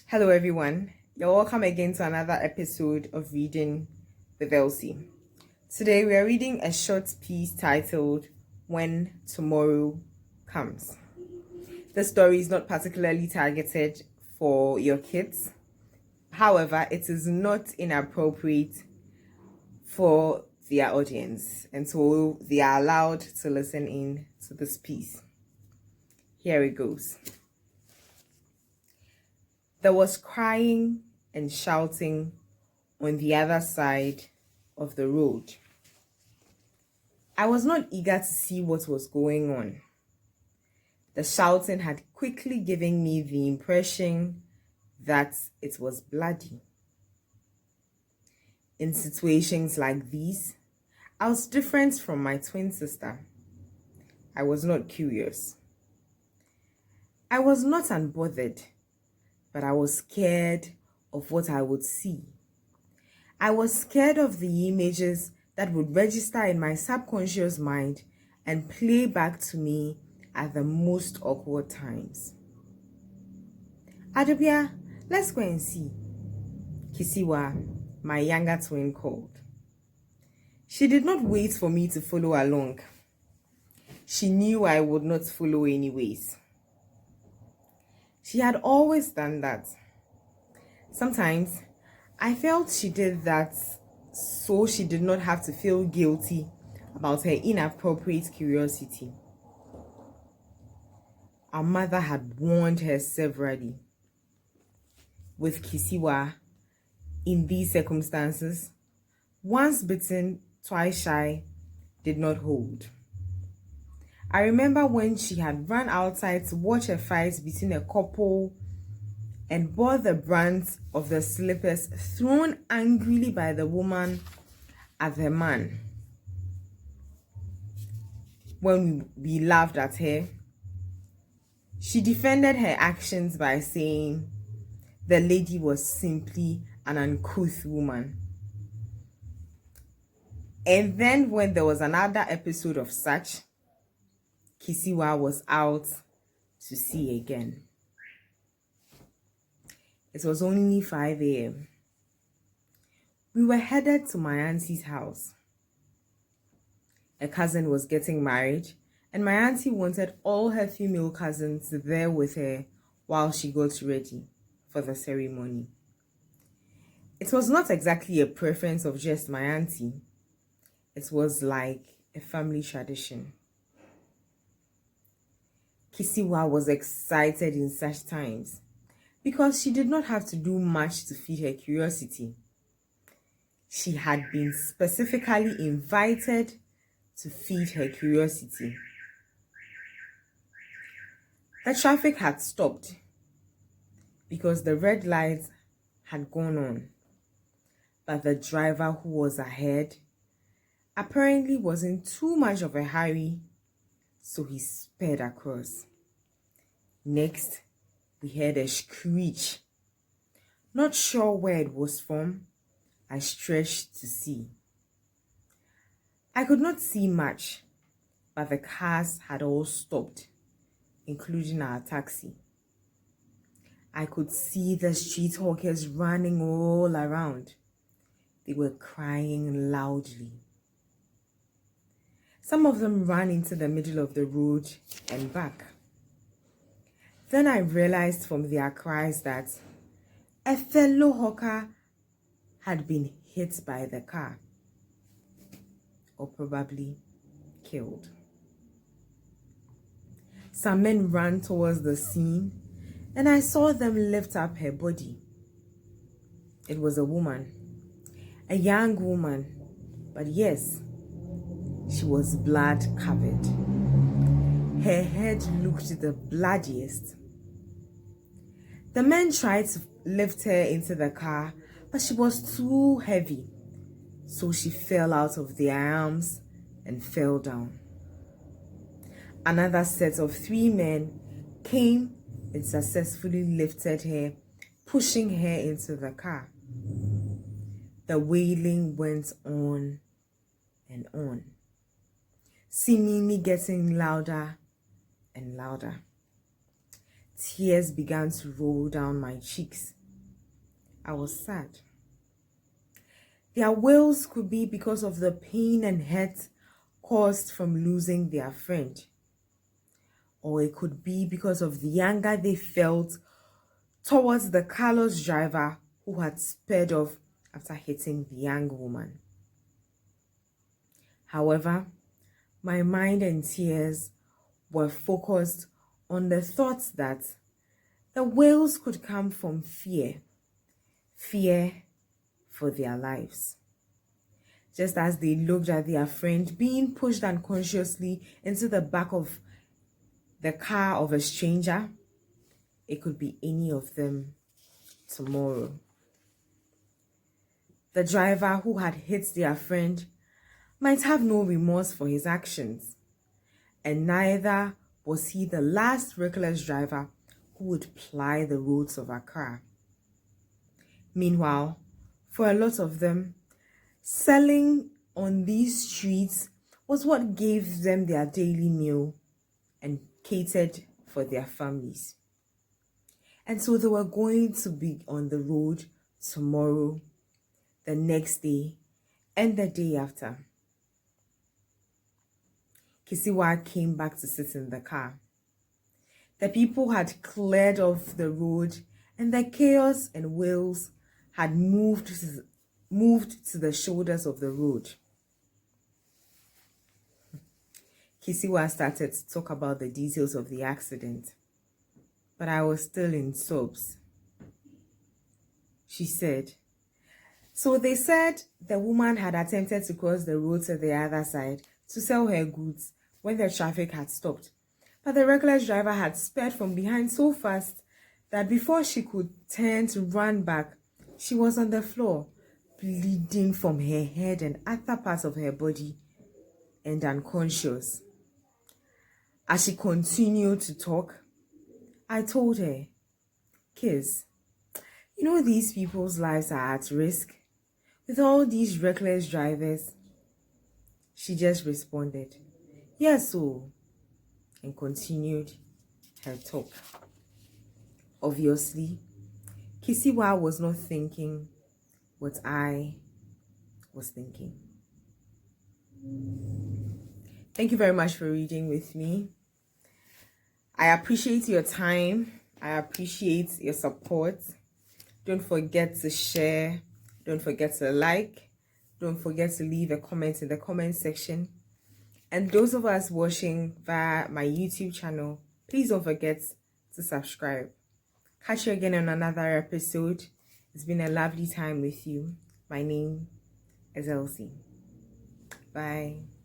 Hello everyone, you're welcome again to another episode of Reading with Elsie. Today we are reading a short piece titled When Tomorrow Comes. The story is not particularly targeted for your kids. However, it is not inappropriate for their audience, and so they are allowed to listen in to this piece. Here it goes. There was crying and shouting on the other side of the road. I was not eager to see what was going on. The shouting had quickly given me the impression that it was bloody. In situations like these, I was different from my twin sister. I was not curious. I was not unbothered, but I was scared of what I would see. I was scared of the images that would register in my subconscious mind and play back to me at the most awkward times. Adobia, let's go and see, Kisiwa, my younger twin, called. She did not wait for me to follow along. She knew I would not follow anyways. She had always done that. Sometimes I felt she did that so she did not have to feel guilty about her inappropriate curiosity. Our mother had warned her severally. With Kisiwa, in these circumstances, once bitten, twice shy did not hold. I remember when she had run outside to watch a fight between a couple and bore the brunt of the slippers thrown angrily by the woman at the man. When we laughed at her, she defended her actions by saying the lady was simply an uncouth woman. And then when there was another episode of such, Kisiwa was out to sea again. It was only 5 a.m. We were headed to my auntie's house. A cousin was getting married, and my auntie wanted all her female cousins there with her while she got ready for the ceremony. It was not exactly a preference of just my auntie. It was like a family tradition. Kisiwa was excited in such times because she did not have to do much to feed her curiosity. She had been specifically invited to feed her curiosity. The traffic had stopped because the red lights had gone on, but the driver who was ahead apparently was in too much of a hurry, so he sped across. Next, we heard a screech. Not sure where it was from, I stretched to see. I could not see much, but the cars had all stopped, including our taxi. I could see the street hawkers running all around. They were crying loudly. Some of them ran into the middle of the road and back. Then I realized from their cries that a fellow hawker had been hit by the car, or probably killed. Some men ran towards the scene, and I saw them lift up her body. It was a woman, a young woman, but yes, she was blood covered. Her head looked the bloodiest. The men tried to lift her into the car, but she was too heavy, so she fell out of their arms and fell down. Another set of 3 men came and successfully lifted her, pushing her into the car. The wailing went on and on, seemingly getting louder and louder. Tears began to roll down my cheeks I was sad. Their wails could be because of the pain and hurt caused from losing their friend. Or it could be because of the anger they felt towards the carless driver who had sped off after hitting the young woman. However, my mind and tears were focused on the thoughts that the wails could come from fear for their lives. Just as they looked at their friend being pushed unconsciously into the back of the car of a stranger, it could be any of them tomorrow. The driver who had hit their friend might have no remorse for his actions, and neither was he the last reckless driver who would ply the roads of Accra. Meanwhile, for a lot of them, selling on these streets was what gave them their daily meal and catered for their families. And so they were going to be on the road tomorrow, the next day, and the day after. Kisiwa came back to sit in the car. The people had cleared off the road, and the chaos and wails had moved to the shoulders of the road. Kisiwa started to talk about the details of the accident, but I was still in sobs. She said, "So they said the woman had attempted to cross the road to the other side to sell her goods when the traffic had stopped, but the reckless driver had sped from behind so fast that before she could turn to run back, she was on the floor, bleeding from her head and other parts of her body and unconscious." As she continued to talk, I told her, "Kiss, you know these people's lives are at risk with all these reckless drivers." She just responded, "Yes, so," and continued her talk. Obviously, Kisiwa was not thinking what I was thinking. Thank you very much for reading with me. I appreciate your time. I appreciate your support. Don't forget to share. Don't forget to like. Don't forget to leave a comment in the comment section. And those of us watching via my YouTube channel, please don't forget to subscribe. Catch you again on another episode. It's been a lovely time with you. My name is Elsie. Bye.